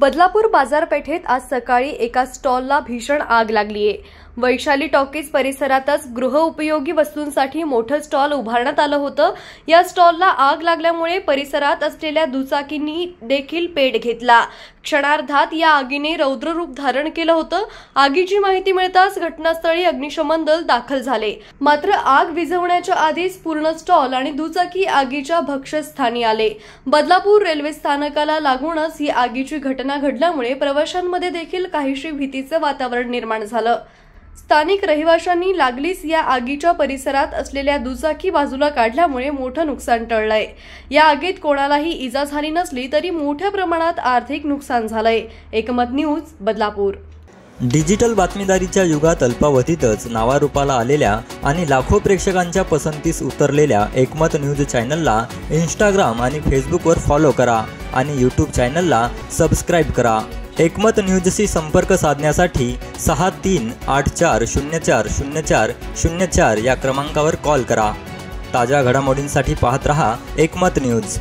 बदलापूर बाजारपेठेत आज सकाळी एका स्टॉलला भीषण आग लागली आहे। वैशाली टॉकीज परिसरातच गृहउपयोगी वस्तूंसाठी मोठं स्टॉल उभारण्यात आलं होतं। या स्टॉलला आग लागल्यामुळे परिसरात असलेल्या दुचाकींनी देखील पेट घेतला। क्षणार्धात या आगीने रौद्र रूप धारण केलं होतं। आगीची माहिती मिळताच घटनास्थळी अग्निशमन दल दाखल झाले, मात्र आग विझवण्याच्या आधीच पूर्ण स्टॉल आणि दुचाकी आगीच्या भक्ष्यस्थानी आले। बदलापूर रेल्वे स्थानकाला लागूनच ही आगीची घटना घडल्यामुळे प्रवाशांमध्ये देखील काहीशी भीतीचं वातावरण निर्माण झालं। स्थानिक रहिवाशांनी लागलीच या आगीच्या परिसरात असलेल्या दुचाकी बाजूला काढल्यामुळे मोठं नुकसान टळलंय। या आगीत कोणालाही इजा झाली नसली तरी मोठ्या प्रमाणात आर्थिक नुकसान झालंय। एकमत न्यूज, बदलापूर। डिजिटल बातमीदारीच्या युगात अल्पावधीतच नावारूपाला आलेल्या आणि लाखो प्रेक्षकांच्या पसंतीस उतरलेल्या एकमत न्यूज चॅनलला इंस्टाग्राम आणि फेसबुकवर फॉलो करा आणि यूट्यूब चॅनलला सबस्क्राईब करा। एकमत न्यूजशी संपर्क साधण्यासाठी 6384040404 या क्रमांकावर कॉल करा। ताज्या घडामोडींसाठी पाहत रहा एकमत न्यूज।